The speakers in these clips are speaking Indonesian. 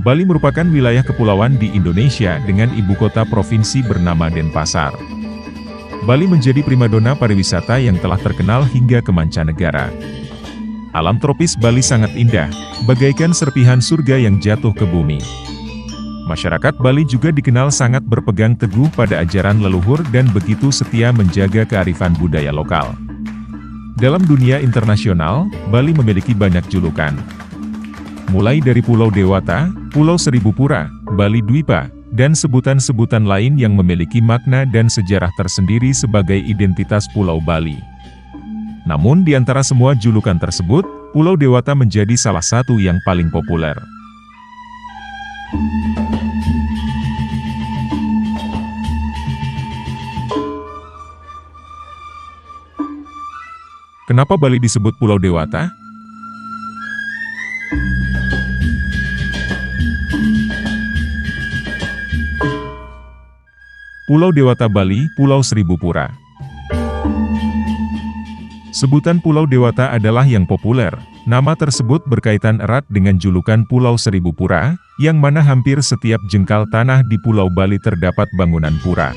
Bali merupakan wilayah kepulauan di Indonesia dengan ibu kota provinsi bernama Denpasar. Bali menjadi primadona pariwisata yang telah terkenal hingga ke mancanegara. Alam tropis Bali sangat indah, bagaikan serpihan surga yang jatuh ke bumi. Masyarakat Bali juga dikenal sangat berpegang teguh pada ajaran leluhur dan begitu setia menjaga kearifan budaya lokal. Dalam dunia internasional, Bali memiliki banyak julukan. Mulai dari Pulau Dewata, Pulau Seribu Pura, Bali Dwipa, dan sebutan-sebutan lain yang memiliki makna dan sejarah tersendiri sebagai identitas Pulau Bali. Namun di antara semua julukan tersebut, Pulau Dewata menjadi salah satu yang paling populer. Kenapa Bali disebut Pulau Dewata? Pulau Dewata Bali, Pulau Seribu Pura. Sebutan Pulau Dewata adalah yang populer. Nama tersebut berkaitan erat dengan julukan Pulau Seribu Pura, yang mana hampir setiap jengkal tanah di Pulau Bali terdapat bangunan pura.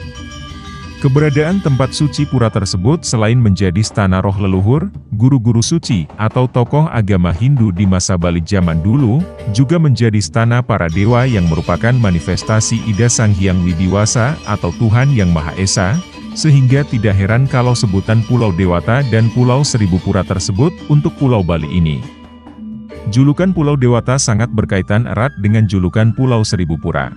Keberadaan tempat suci pura tersebut selain menjadi stana roh leluhur, guru-guru suci, atau tokoh agama Hindu di masa Bali zaman dulu, juga menjadi stana para dewa yang merupakan manifestasi Ida Sang Hyang Widiwasa atau Tuhan Yang Maha Esa, sehingga tidak heran kalau sebutan Pulau Dewata dan Pulau Seribu Pura tersebut untuk Pulau Bali ini. Julukan Pulau Dewata sangat berkaitan erat dengan julukan Pulau Seribu Pura.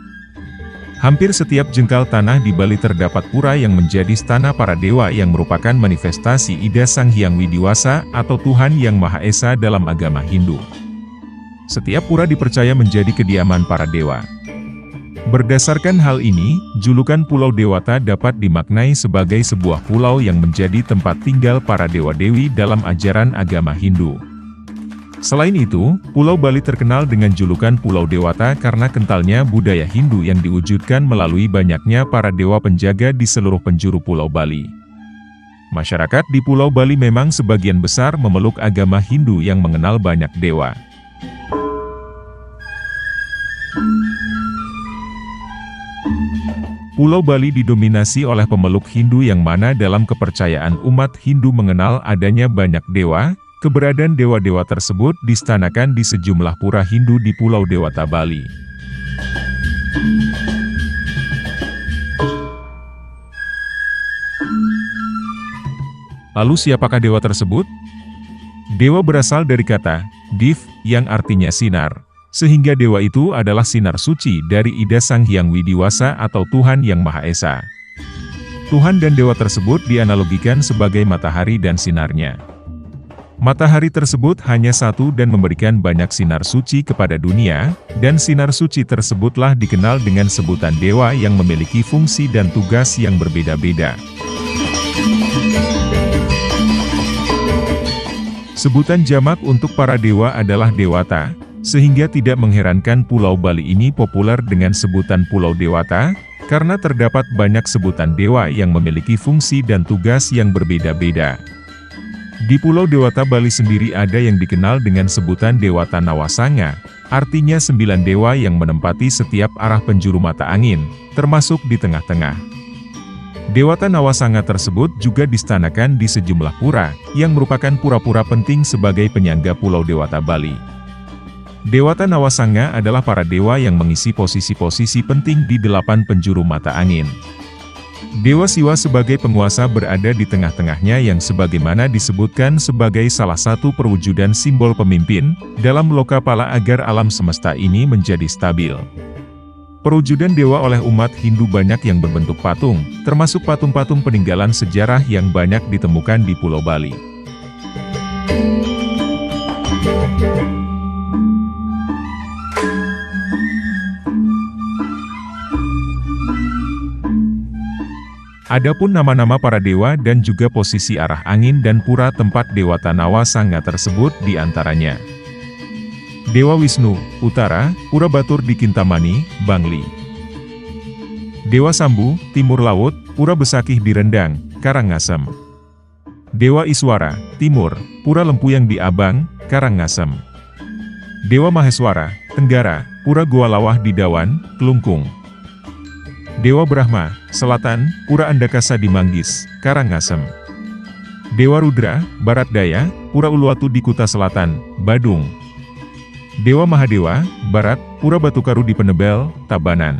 Hampir setiap jengkal tanah di Bali terdapat pura yang menjadi stana para dewa yang merupakan manifestasi Ida Sang Hyang Widiwasa atau Tuhan Yang Maha Esa dalam agama Hindu. Setiap pura dipercaya menjadi kediaman para dewa. Berdasarkan hal ini, julukan Pulau Dewata dapat dimaknai sebagai sebuah pulau yang menjadi tempat tinggal para dewa-dewi dalam ajaran agama Hindu. Selain itu, Pulau Bali terkenal dengan julukan Pulau Dewata karena kentalnya budaya Hindu yang diwujudkan melalui banyaknya para dewa penjaga di seluruh penjuru Pulau Bali. Masyarakat di Pulau Bali memang sebagian besar memeluk agama Hindu yang mengenal banyak dewa. Pulau Bali didominasi oleh pemeluk Hindu yang mana dalam kepercayaan umat Hindu mengenal adanya banyak dewa. Keberadaan dewa-dewa tersebut distanakan di sejumlah pura Hindu di Pulau Dewata Bali. Lalu siapakah dewa tersebut? Dewa berasal dari kata div yang artinya sinar, sehingga dewa itu adalah sinar suci dari Ida Sang Hyang Widiwasa atau Tuhan Yang Maha Esa. Tuhan dan dewa tersebut dianalogikan sebagai matahari dan sinarnya. Matahari tersebut hanya satu dan memberikan banyak sinar suci kepada dunia, dan sinar suci tersebutlah dikenal dengan sebutan dewa yang memiliki fungsi dan tugas yang berbeda-beda. Sebutan jamak untuk para dewa adalah Dewata, sehingga tidak mengherankan Pulau Bali ini populer dengan sebutan Pulau Dewata, karena terdapat banyak sebutan dewa yang memiliki fungsi dan tugas yang berbeda-beda. Di Pulau Dewata Bali sendiri ada yang dikenal dengan sebutan Dewata Nawasanga, artinya 9 dewa yang menempati setiap arah penjuru mata angin, termasuk di tengah-tengah. Dewata Nawasanga tersebut juga distanakan di sejumlah pura, yang merupakan pura-pura penting sebagai penyangga Pulau Dewata Bali. Dewata Nawasanga adalah para dewa yang mengisi posisi-posisi penting di 8 penjuru mata angin. Dewa Siwa sebagai penguasa berada di tengah-tengahnya yang sebagaimana disebutkan sebagai salah satu perwujudan simbol pemimpin, dalam lokapala agar alam semesta ini menjadi stabil. Perwujudan dewa oleh umat Hindu banyak yang berbentuk patung, termasuk patung-patung peninggalan sejarah yang banyak ditemukan di Pulau Bali. Adapun nama-nama para dewa dan juga posisi arah angin dan pura tempat Dewata Nawasanga tersebut diantaranya. Dewa Wisnu, Utara, Pura Batur di Kintamani, Bangli. Dewa Sambu, Timur Laut, Pura Besakih di Rendang, Karangasem. Dewa Iswara, Timur, Pura Lempuyang di Abang, Karangasem. Dewa Maheswara, Tenggara, Pura Goa Lawah di Dawan, Kelungkung. Dewa Brahma, Selatan, Pura Andakasa di Manggis, Karangasem. Dewa Rudra, Barat Daya, Pura Uluwatu di Kuta Selatan, Badung. Dewa Mahadewa, Barat, Pura Batukaru di Penebel, Tabanan.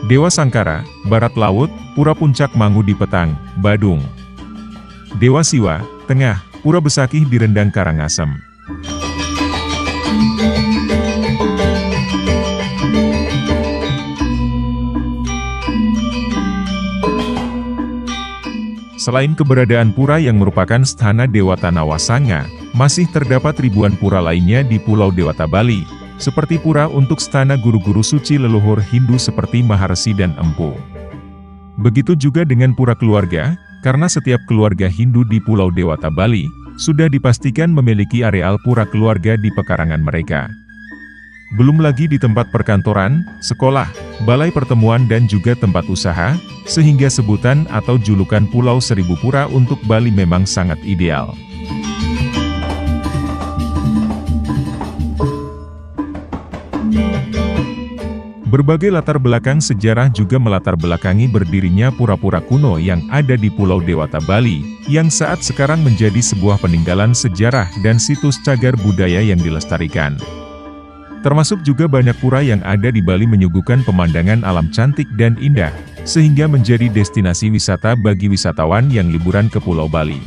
Dewa Sangkara, Barat Laut, Pura Puncak Mangu di Petang, Badung. Dewa Siwa, Tengah, Pura Besakih di Rendang Karangasem. Selain keberadaan pura yang merupakan sthana Dewata Nawasanga, masih terdapat ribuan pura lainnya di Pulau Dewata Bali, seperti pura untuk sthana guru-guru suci leluhur Hindu seperti Maharsi dan Empu. Begitu juga dengan pura keluarga, karena setiap keluarga Hindu di Pulau Dewata Bali, sudah dipastikan memiliki areal pura keluarga di pekarangan mereka. Belum lagi di tempat perkantoran, sekolah, balai pertemuan dan juga tempat usaha, sehingga sebutan atau julukan Pulau Seribu Pura untuk Bali memang sangat ideal. Berbagai latar belakang sejarah juga melatar belakangi berdirinya pura-pura kuno yang ada di Pulau Dewata Bali, yang saat sekarang menjadi sebuah peninggalan sejarah dan situs cagar budaya yang dilestarikan. Termasuk juga banyak pura yang ada di Bali menyuguhkan pemandangan alam cantik dan indah, sehingga menjadi destinasi wisata bagi wisatawan yang liburan ke Pulau Bali.